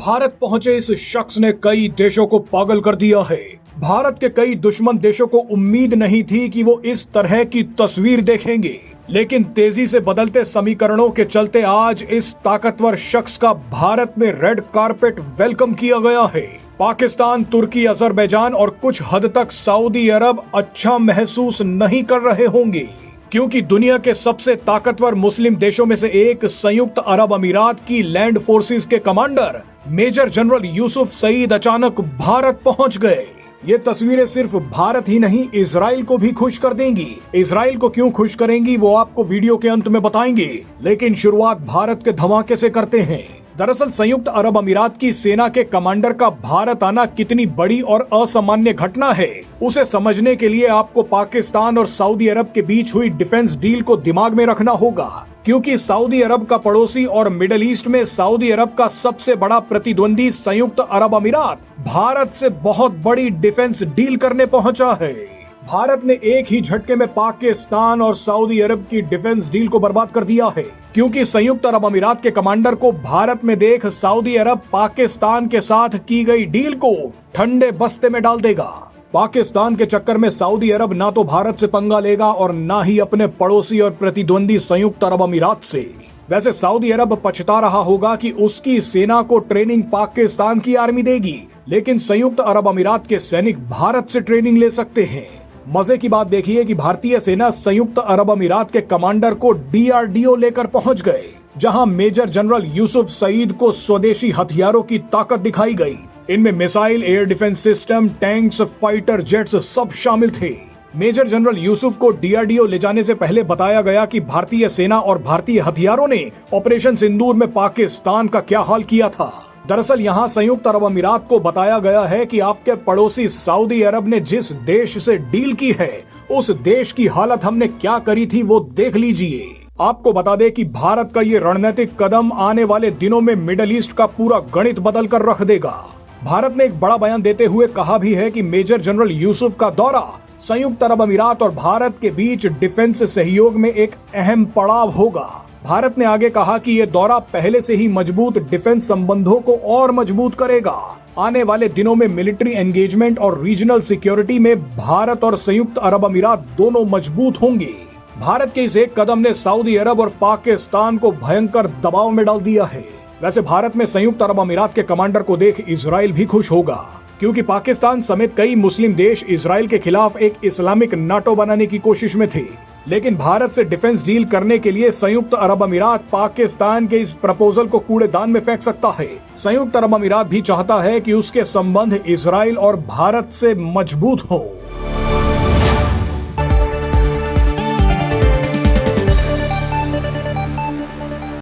भारत पहुंचे इस शख्स ने कई देशों को पागल कर दिया है। भारत के कई दुश्मन देशों को उम्मीद नहीं थी कि वो इस तरह की तस्वीर देखेंगे, लेकिन तेजी से बदलते समीकरणों के चलते आज इस ताकतवर शख्स का भारत में रेड कारपेट वेलकम किया गया है। पाकिस्तान, तुर्की, अजरबैजान और कुछ हद तक सऊदी अरब अच्छा महसूस नहीं कर रहे होंगे, क्योंकि दुनिया के सबसे ताकतवर मुस्लिम देशों में से एक संयुक्त अरब अमीरात की लैंड फोर्सेस के commander major general Yousuf Saeed अचानक भारत पहुंच गए। ये तस्वीरें सिर्फ भारत ही नहीं, इजराइल को भी खुश कर देंगी। इजराइल को क्यों खुश करेंगी वो आपको वीडियो के अंत में बताएंगे, लेकिन शुरुआत भारत के धमाके से करते हैं। दरअसल संयुक्त अरब अमीरात की सेना के कमांडर का भारत आना कितनी बड़ी और असामान्य घटना है, उसे समझने के लिए आपको पाकिस्तान और सऊदी अरब के बीच हुई डिफेंस डील को दिमाग में रखना होगा, क्योंकि सऊदी अरब का पड़ोसी और मिडिल ईस्ट में सऊदी अरब का सबसे बड़ा प्रतिद्वंदी संयुक्त अरब अमीरात भारत से बहुत बड़ी डिफेंस डील करने पहुंचा है। भारत ने एक ही झटके में पाकिस्तान और सऊदी अरब की डिफेंस डील को बर्बाद कर दिया है, क्योंकि संयुक्त अरब अमीरात के कमांडर को भारत में देख सऊदी अरब पाकिस्तान के साथ की गई डील को ठंडे बस्ते में डाल देगा। पाकिस्तान के चक्कर में सऊदी अरब ना तो भारत से पंगा लेगा और ना ही अपने पड़ोसी और प्रतिद्वंदी संयुक्त अरब अमीरात से। वैसे सऊदी अरब पछता रहा होगा कि उसकी सेना को ट्रेनिंग पाकिस्तान की आर्मी देगी, लेकिन संयुक्त अरब अमीरात के सैनिक भारत से ट्रेनिंग ले सकते हैं। मजे की बात देखिए कि भारतीय सेना संयुक्त अरब अमीरात के कमांडर को DRDO लेकर पहुंच गए, जहां मेजर जनरल यूसुफ सईद को स्वदेशी हथियारों की ताकत दिखाई गई। इनमें missile, air defence system, tanks, fighter jets सब शामिल थे। मेजर जनरल यूसुफ को DRDO ले जाने से पहले बताया गया कि भारतीय सेना और भारतीय हथियारों ने ऑपरेशन सिंदूर में पाकिस्तान का क्या हाल किया था। दरअसल यहाँ संयुक्त अरब अमीरात को बताया गया है कि आपके पड़ोसी सऊदी अरब ने जिस देश से डील की है, उस देश की हालत हमने क्या करी थी वो देख लीजिए। आपको बता दें कि भारत का ये रणनीतिक कदम आने वाले दिनों में मिडिल ईस्ट का पूरा गणित बदल कर रख देगा। भारत ने एक बड़ा बयान देते हुए कहा भी है कि मेजर जनरल यूसुफ का दौरा संयुक्त अरब अमीरात और भारत के बीच डिफेंस सहयोग में एक अहम पड़ाव होगा। भारत ने आगे कहा कि यह दौरा पहले से ही मजबूत डिफेंस संबंधों को और मजबूत करेगा। आने वाले दिनों में मिलिट्री एंगेजमेंट और रीजनल सिक्योरिटी में भारत और संयुक्त अरब अमीरात दोनों मजबूत होंगे। भारत के इस एक कदम ने सऊदी अरब और पाकिस्तान को भयंकर दबाव में डाल दिया है। वैसे भारत में संयुक्त अरब अमीरात के कमांडर को देख इजराइल भी खुश होगा, क्योंकि पाकिस्तान समेत कई मुस्लिम देश इजराइल के खिलाफ एक इस्लामिक नाटो बनाने की कोशिश में थे। लेकिन भारत से डिफेंस डील करने के लिए संयुक्त अरब अमीरात पाकिस्तान के इस प्रपोजल को कूड़ेदान में फेंक सकता है। संयुक्त अरब अमीरात भी चाहता है कि उसके संबंध इजराइल और भारत से मजबूत हो।